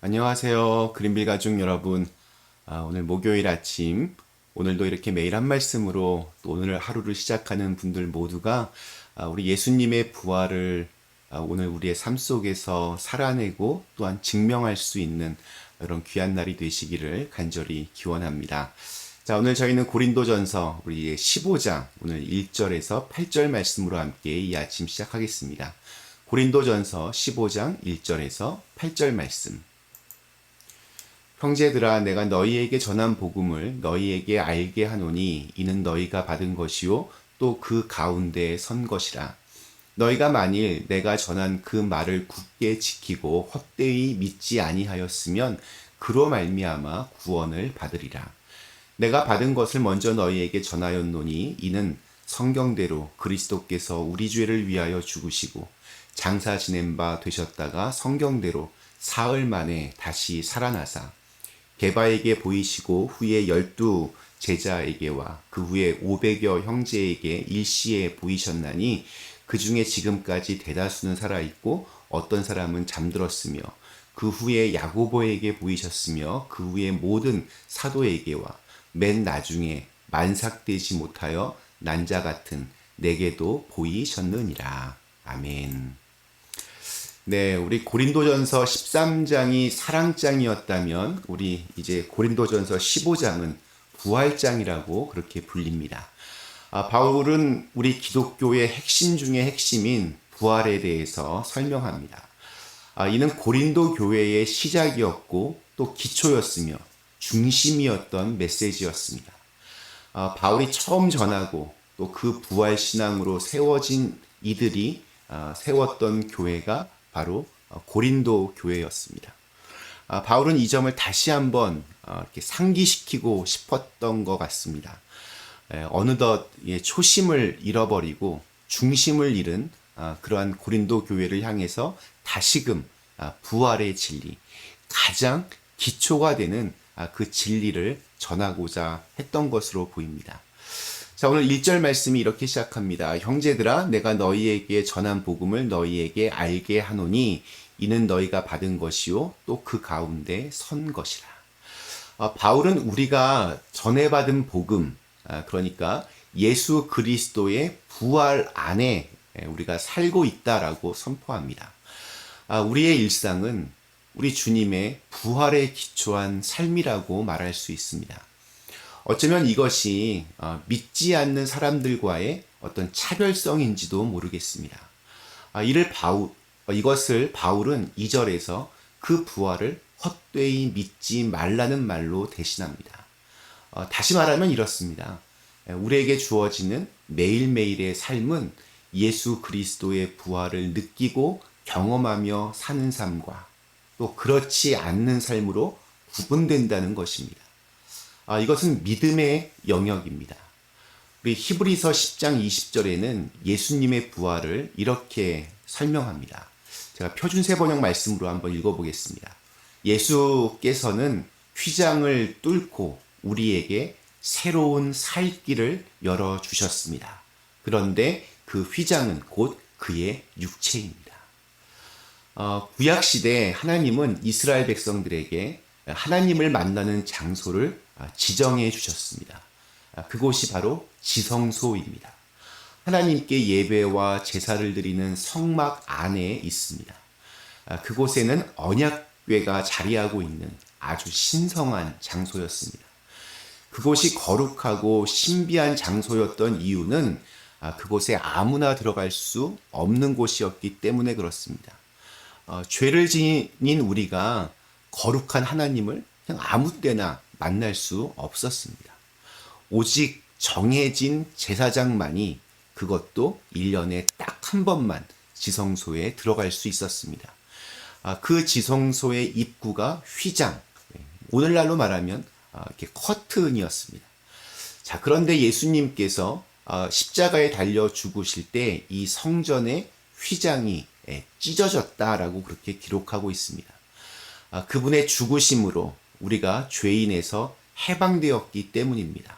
안녕하세요. 그린빌 가족 여러분. 오늘 목요일 아침, 오늘도 이렇게 매일 한 말씀으로 또 오늘 하루를 시작하는 분들 모두가 우리 예수님의 부활을 오늘 우리의 삶 속에서 살아내고 또한 증명할 수 있는 이런 귀한 날이 되시기를 간절히 기원합니다. 자, 오늘 저희는 고린도전서 우리 15장 오늘 1절에서 8절 말씀으로 함께 이 아침 시작하겠습니다. 고린도전서 15장 1절에서 8절 말씀. 형제들아 내가 너희에게 전한 복음을 너희에게 알게 하노니 이는 너희가 받은 것이요 또 그 가운데 선 것이라. 너희가 만일 내가 전한 그 말을 굳게 지키고 헛되이 믿지 아니하였으면 그로 말미암아 구원을 받으리라. 내가 받은 것을 먼저 너희에게 전하였노니 이는 성경대로 그리스도께서 우리 죄를 위하여 죽으시고 장사 지낸 바 되셨다가 성경대로 사흘 만에 다시 살아나사 게바에게 보이시고 후에 12 제자에게와 그 후에 500여 형제에게 일시에 보이셨나니 그 중에 지금까지 대다수는 살아있고 어떤 사람은 잠들었으며 그 후에 야고보에게 보이셨으며 그 후에 모든 사도에게와 맨 나중에 만삭되지 못하여 난자 같은 내게도 보이셨느니라. 아멘. 네, 우리 고린도전서 13장이 사랑장이었다면 우리 이제 고린도전서 15장은 부활장이라고 그렇게 불립니다. 바울은 우리 기독교의 핵심 중의 핵심인 부활에 대해서 설명합니다. 이는 고린도 교회의 시작이었고 또 기초였으며 중심이었던 메시지였습니다. 바울이 처음 전하고 또 그 부활 신앙으로 세워진 이들이 세웠던 교회가 바로 고린도 교회였습니다. 바울은 이 점을 다시 한번 이렇게 상기시키고 싶었던 것 같습니다. 어느덧 초심을 잃어버리고 중심을 잃은 그러한 고린도 교회를 향해서 다시금 부활의 진리, 가장 기초가 되는 그 진리를 전하고자 했던 것으로 보입니다. 자, 오늘 1절 말씀이 이렇게 시작합니다. 형제들아 내가 너희에게 전한 복음을 너희에게 알게 하노니 이는 너희가 받은 것이요 또 그 가운데 선 것이라. 바울은 우리가 전해받은 복음, 그러니까 예수 그리스도의 부활 안에 우리가 살고 있다라고 선포합니다. 우리의 일상은 우리 주님의 부활에 기초한 삶이라고 말할 수 있습니다. 어쩌면 이것이 믿지 않는 사람들과의 어떤 차별성인지도 모르겠습니다. 이것을 바울은 2절에서 그 부활을 헛되이 믿지 말라는 말로 대신합니다. 다시 말하면 이렇습니다. 우리에게 주어지는 매일매일의 삶은 예수 그리스도의 부활을 느끼고 경험하며 사는 삶과 또 그렇지 않는 삶으로 구분된다는 것입니다. 이것은 믿음의 영역입니다. 우리 히브리서 10장 20절에는 예수님의 부활을 이렇게 설명합니다. 제가 표준세 번역 말씀으로 한번 읽어보겠습니다. 예수께서는 휘장을 뚫고 우리에게 새로운 살 길을 열어주셨습니다. 그런데 그 휘장은 곧 그의 육체입니다. 구약시대 하나님은 이스라엘 백성들에게 하나님을 만나는 장소를 지정해 주셨습니다. 그곳이 바로 지성소입니다. 하나님께 예배와 제사를 드리는 성막 안에 있습니다. 그곳에는 언약궤가 자리하고 있는 아주 신성한 장소였습니다. 그곳이 거룩하고 신비한 장소였던 이유는 그곳에 아무나 들어갈 수 없는 곳이었기 때문에 그렇습니다. 죄를 지닌 우리가 거룩한 하나님을 그냥 아무 때나 만날 수 없었습니다. 오직 정해진 제사장만이 그것도 1년에 딱 한 번만 지성소에 들어갈 수 있었습니다. 그 지성소의 입구가 휘장, 오늘날로 말하면 이렇게 커튼이었습니다. 자, 그런데 예수님께서 십자가에 달려 죽으실 때 이 성전의 휘장이 찢어졌다라고 그렇게 기록하고 있습니다. 그분의 죽으심으로 우리가 죄인에서 해방되었기 때문입니다.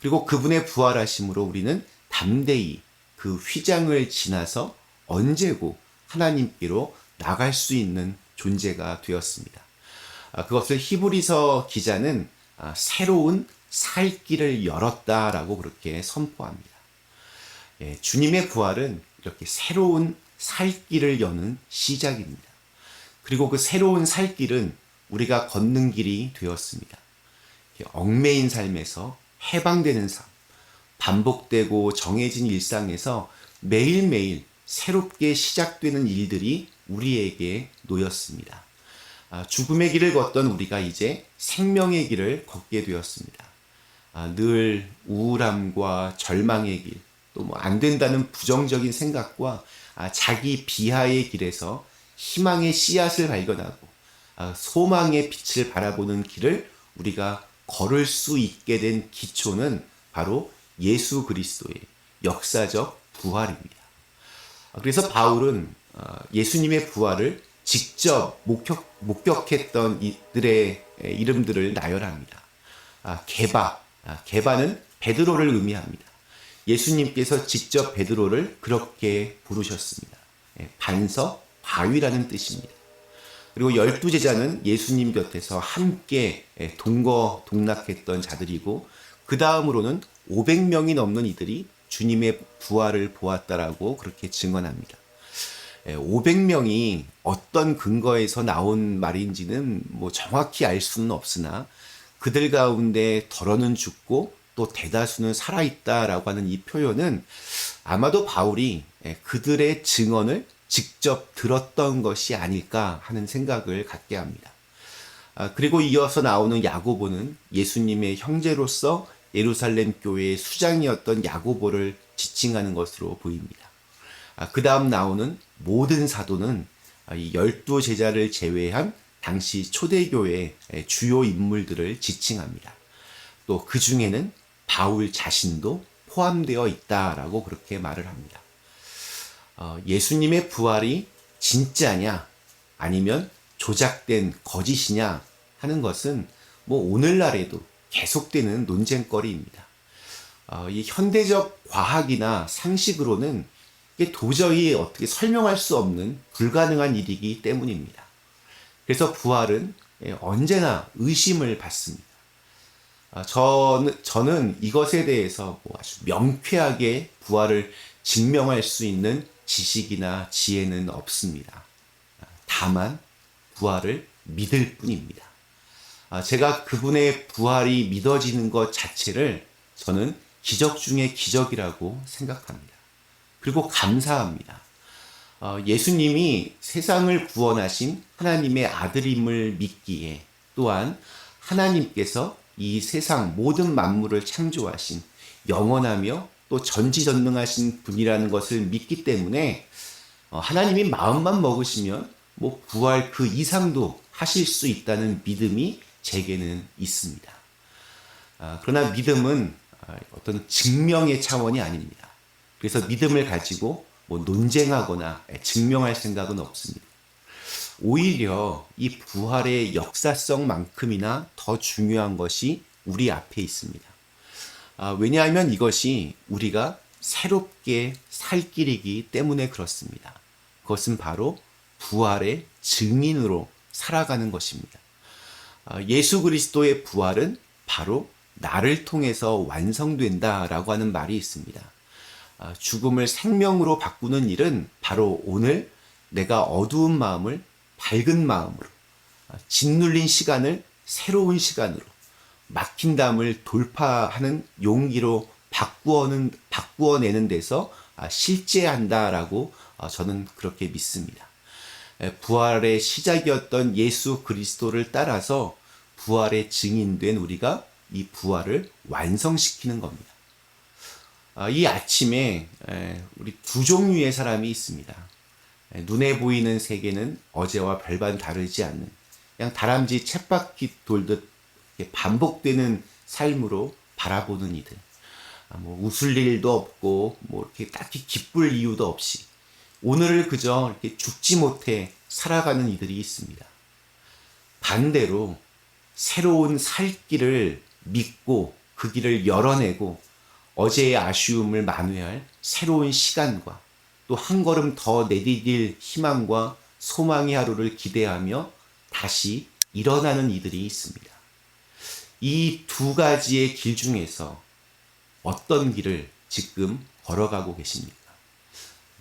그리고 그분의 부활하심으로 우리는 담대히 그 휘장을 지나서 언제고 하나님께로 나갈 수 있는 존재가 되었습니다. 그것을 히브리서 기자는 새로운 살 길을 열었다라고 그렇게 선포합니다. 주님의 부활은 이렇게 새로운 살 길을 여는 시작입니다. 그리고 그 새로운 살 길은 우리가 걷는 길이 되었습니다. 얽매인 삶에서 해방되는 삶, 반복되고 정해진 일상에서 매일매일 새롭게 시작되는 일들이 우리에게 놓였습니다. 죽음의 길을 걷던 우리가 이제 생명의 길을 걷게 되었습니다. 늘 우울함과 절망의 길, 또 뭐 안 된다는 부정적인 생각과 자기 비하의 길에서 희망의 씨앗을 발견하고 소망의 빛을 바라보는 길을 우리가 걸을 수 있게 된 기초는 바로 예수 그리스도의 역사적 부활입니다. 그래서 바울은 예수님의 부활을 직접 목격했던 이들의 이름들을 나열합니다. 게바는 베드로를 의미합니다. 예수님께서 직접 베드로를 그렇게 부르셨습니다. 반석, 바위라는 뜻입니다. 그리고 12제자는 예수님 곁에서 함께 동거동락했던 자들이고 그 다음으로는 500명이 넘는 이들이 주님의 부활을 보았다라고 그렇게 증언합니다. 500명이 어떤 근거에서 나온 말인지는 뭐 정확히 알 수는 없으나 그들 가운데 덜어는 죽고 또 대다수는 살아있다라고 하는 이 표현은 아마도 바울이 그들의 증언을 직접 들었던 것이 아닐까 하는 생각을 갖게 합니다. 그리고 이어서 나오는 야고보는 예수님의 형제로서 예루살렘 교회의 수장이었던 야고보를 지칭하는 것으로 보입니다. 그 다음 나오는 모든 사도는 이 12제자를 제외한 당시 초대교회의 주요 인물들을 지칭합니다. 또 그 중에는 바울 자신도 포함되어 있다라고 그렇게 말을 합니다. 예수님의 부활이 진짜냐 아니면 조작된 거짓이냐 하는 것은 뭐 오늘날에도 계속되는 논쟁거리입니다. 이 현대적 과학이나 상식으로는 이게 도저히 어떻게 설명할 수 없는 불가능한 일이기 때문입니다. 그래서 부활은 언제나 의심을 받습니다. 저는 이것에 대해서 뭐 아주 명쾌하게 부활을 증명할 수 있는 지식이나 지혜는 없습니다. 다만 부활을 믿을 뿐입니다. 제가 그분의 부활이 믿어지는 것 자체를 저는 기적 중에 기적이라고 생각합니다. 그리고 감사합니다. 예수님이 세상을 구원하신 하나님의 아들임을 믿기에 또한 하나님께서 이 세상 모든 만물을 창조하신 영원하며 또 전지전능하신 분이라는 것을 믿기 때문에 하나님이 마음만 먹으시면 뭐 부활 그 이상도 하실 수 있다는 믿음이 제게는 있습니다. 그러나 믿음은 어떤 증명의 차원이 아닙니다. 그래서 믿음을 가지고 뭐 논쟁하거나 증명할 생각은 없습니다. 오히려 이 부활의 역사성만큼이나 더 중요한 것이 우리 앞에 있습니다. 왜냐하면 이것이 우리가 새롭게 살 길이기 때문에 그렇습니다. 그것은 바로 부활의 증인으로 살아가는 것입니다. 예수 그리스도의 부활은 바로 나를 통해서 완성된다라고 하는 말이 있습니다. 죽음을 생명으로 바꾸는 일은 바로 오늘 내가 어두운 마음을 밝은 마음으로, 짓눌린 시간을 새로운 시간으로, 막힌 담을 돌파하는 용기로 바꾸어내는 데서 실제한다라고 저는 그렇게 믿습니다. 부활의 시작이었던 예수 그리스도를 따라서 부활의 증인된 우리가 이 부활을 완성시키는 겁니다. 이 아침에 우리 두 종류의 사람이 있습니다. 눈에 보이는 세계는 어제와 별반 다르지 않는 그냥 다람쥐 쳇바퀴 돌듯 반복되는 삶으로 바라보는 이들. 뭐 웃을 일도 없고 뭐 이렇게 딱히 기쁠 이유도 없이 오늘을 그저 이렇게 죽지 못해 살아가는 이들이 있습니다. 반대로 새로운 살 길을 믿고 그 길을 열어내고 어제의 아쉬움을 만회할 새로운 시간과 또 한 걸음 더 내디딜 희망과 소망의 하루를 기대하며 다시 일어나는 이들이 있습니다. 이 두 가지의 길 중에서 어떤 길을 지금 걸어가고 계십니까?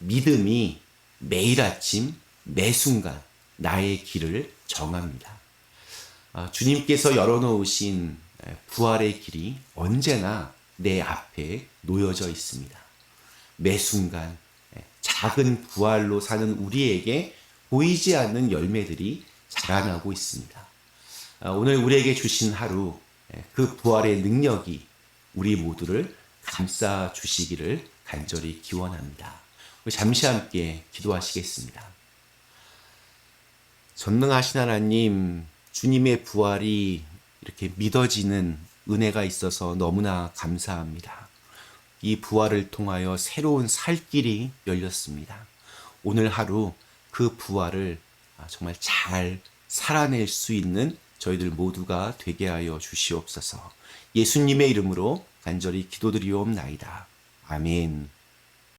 믿음이 매일 아침, 매 순간 나의 길을 정합니다. 주님께서 열어놓으신 부활의 길이 언제나 내 앞에 놓여져 있습니다. 매 순간 작은 부활로 사는 우리에게 보이지 않는 열매들이 자라나고 있습니다. 오늘 우리에게 주신 하루, 그 부활의 능력이 우리 모두를 감싸 주시기를 간절히 기원합니다. 우리 잠시 함께 기도하시겠습니다. 전능하신 하나님, 주님의 부활이 이렇게 믿어지는 은혜가 있어서 너무나 감사합니다. 이 부활을 통하여 새로운 살 길이 열렸습니다. 오늘 하루 그 부활을 정말 잘 살아낼 수 있는 저희들 모두가 되게 하여 주시옵소서. 예수님의 이름으로 간절히 기도드리옵나이다. 아멘.